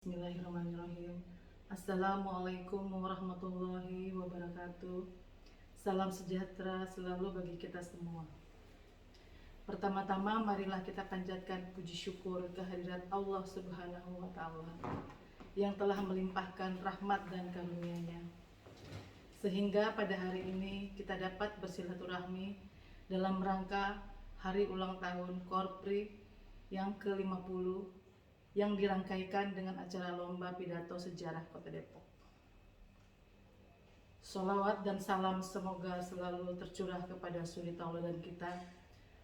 Bismillahirrahmanirrahim. Assalamualaikum warahmatullahi wabarakatuh. Salam sejahtera selalu bagi kita semua. Pertama-tama marilah kita panjatkan puji syukur kehadirat Allah Subhanahu wa Ta'ala yang telah melimpahkan rahmat dan karunia-Nya, sehingga pada hari ini kita dapat bersilaturahmi dalam rangka hari ulang tahun Korpri yang ke-50 yang dirangkaikan dengan acara lomba pidato sejarah Kota Depok. Sholawat dan salam semoga selalu tercurah kepada suri tauladan kita,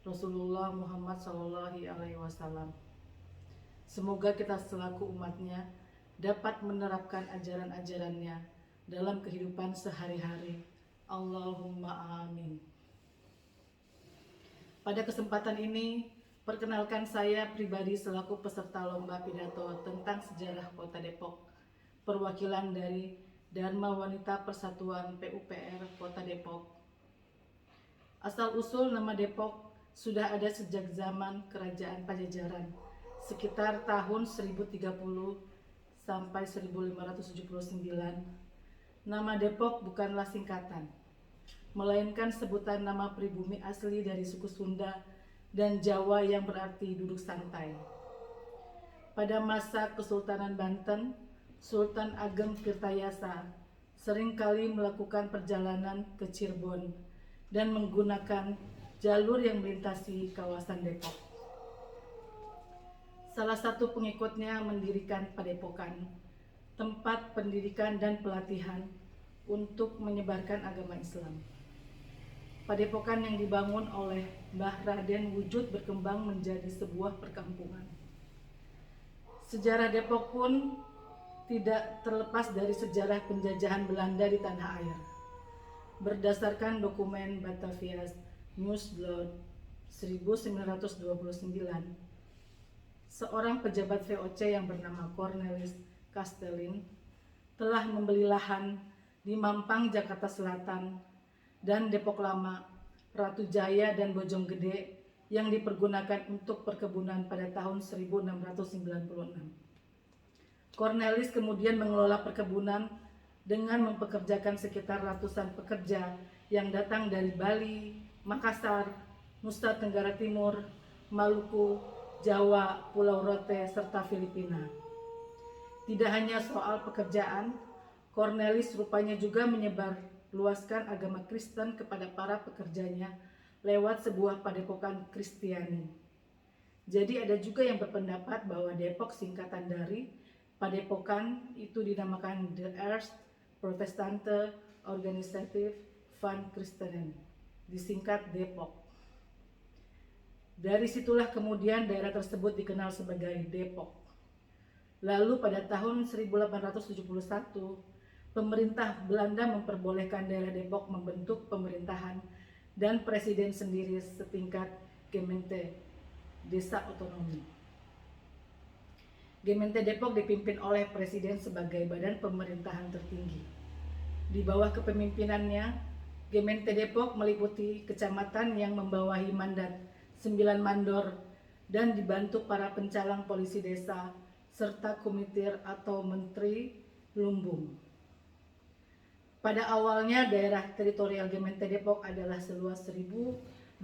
Rasulullah Muhammad SAW. Semoga kita selaku umatnya dapat menerapkan ajaran-ajarannya dalam kehidupan sehari-hari. Allahumma amin. Pada kesempatan ini, perkenalkan saya pribadi selaku peserta lomba pidato tentang sejarah Kota Depok, perwakilan dari Dharma Wanita Persatuan PUPR Kota Depok. Asal-usul nama Depok sudah ada sejak zaman Kerajaan Pajajaran, sekitar tahun 1030 sampai 1579. Nama Depok bukanlah singkatan, melainkan sebutan nama pribumi asli dari suku Sunda dan Jawa yang berarti duduk santai. Pada masa Kesultanan Banten, Sultan Ageng Tirtayasa seringkali melakukan perjalanan ke Cirebon dan menggunakan jalur yang melintasi kawasan Depok. Salah satu pengikutnya mendirikan Padepokan, tempat pendidikan dan pelatihan untuk menyebarkan agama Islam. Padepokan yang dibangun oleh Mbah Raden Wujud berkembang menjadi sebuah perkampungan. Sejarah Depok pun tidak terlepas dari sejarah penjajahan Belanda di tanah air. Berdasarkan dokumen Batavia's Nieuwsblad 1929, seorang pejabat VOC yang bernama Cornelis Castellin telah membeli lahan di Mampang, Jakarta Selatan, dan Depok Lama, Ratu Jaya, dan Bojonggede yang dipergunakan untuk perkebunan pada tahun 1696. Cornelis kemudian mengelola perkebunan dengan mempekerjakan sekitar ratusan pekerja yang datang dari Bali, Makassar, Nusa Tenggara Timur, Maluku, Jawa, Pulau Rote, serta Filipina. Tidak hanya soal pekerjaan, Cornelis rupanya juga menyebarluaskan agama Kristen kepada para pekerjanya lewat sebuah padepokan Kristiani. Jadi ada juga yang berpendapat bahwa Depok singkatan dari Padepokan itu dinamakan The Eerste Protestante Organisatie van Christenen, disingkat Depok. Dari situlah kemudian daerah tersebut dikenal sebagai Depok. Lalu pada tahun 1871, pemerintah Belanda memperbolehkan daerah Depok membentuk pemerintahan dan presiden sendiri setingkat Gemeente, desa otonomi. Gemeente Depok dipimpin oleh presiden sebagai badan pemerintahan tertinggi. Di bawah kepemimpinannya, Gemeente Depok meliputi kecamatan yang membawahi mandat 9 mandor dan dibantu para pencalang polisi desa serta komitir atau menteri lumbung. Pada awalnya daerah teritorial Gemeente Depok adalah seluas 1.244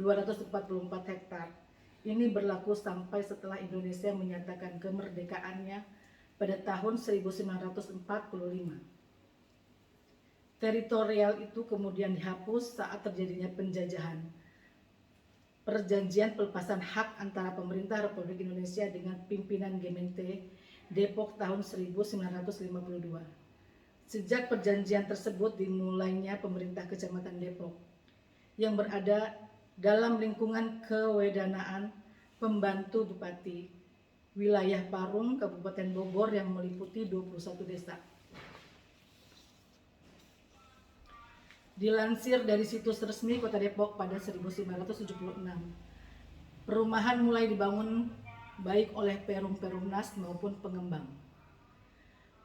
hektar. Ini berlaku sampai setelah Indonesia menyatakan kemerdekaannya pada tahun 1945. Teritorial itu kemudian dihapus saat terjadinya penjajahan. Perjanjian pelepasan hak antara pemerintah Republik Indonesia dengan pimpinan Gemeente Depok tahun 1952. Sejak perjanjian tersebut dimulainya pemerintah Kecamatan Depok yang berada dalam lingkungan kewedanaan pembantu Bupati wilayah Parung, Kabupaten Bogor yang meliputi 21 desa. Dilansir dari situs resmi Kota Depok pada 1976, perumahan mulai dibangun baik oleh Perum-Perumnas maupun pengembang.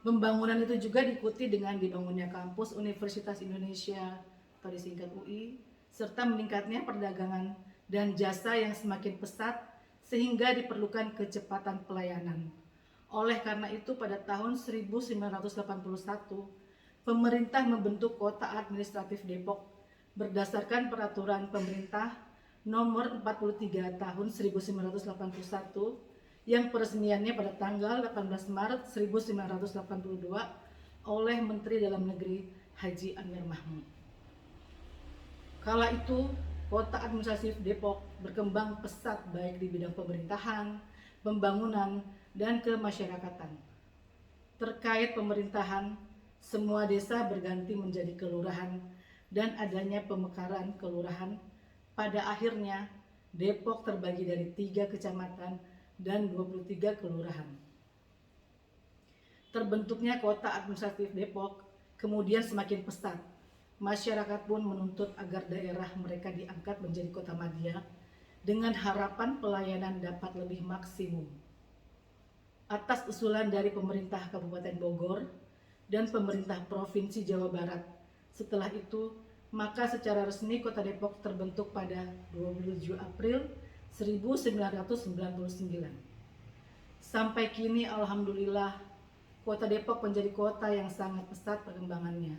Pembangunan itu juga diikuti dengan dibangunnya kampus Universitas Indonesia atau disingkat UI, serta meningkatnya perdagangan dan jasa yang semakin pesat sehingga diperlukan kecepatan pelayanan. Oleh karena itu pada tahun 1981, pemerintah membentuk Kota Administratif Depok berdasarkan peraturan pemerintah nomor 43 tahun 1981 yang peresmiannya pada tanggal 18 Maret 1982 oleh Menteri Dalam Negeri Haji Amir Mahmud. Kala itu, Kota Administratif Depok berkembang pesat baik di bidang pemerintahan, pembangunan, dan kemasyarakatan. Terkait pemerintahan, semua desa berganti menjadi kelurahan dan adanya pemekaran kelurahan. Pada akhirnya, Depok terbagi dari 3 kecamatan dan 23 kelurahan. Terbentuknya Kota Administratif Depok kemudian semakin pesat. Masyarakat pun menuntut agar daerah mereka diangkat menjadi kota madya dengan harapan pelayanan dapat lebih maksimum. Atas usulan dari pemerintah Kabupaten Bogor dan pemerintah Provinsi Jawa Barat, setelah itu maka secara resmi Kota Depok terbentuk pada 27 April 1999. Sampai kini alhamdulillah Kota Depok menjadi kota yang sangat pesat perkembangannya.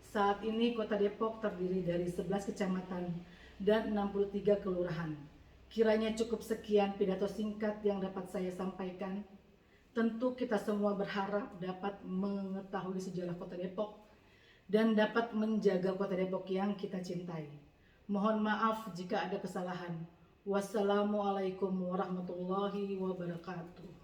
Saat ini Kota Depok terdiri dari 11 kecamatan dan 63 kelurahan. Kiranya cukup sekian pidato singkat yang dapat saya sampaikan. Tentu kita semua berharap dapat mengetahui sejarah Kota Depok dan dapat menjaga Kota Depok yang kita cintai. Mohon maaf jika ada kesalahan. Wassalamualaikum warahmatullahi wabarakatuh.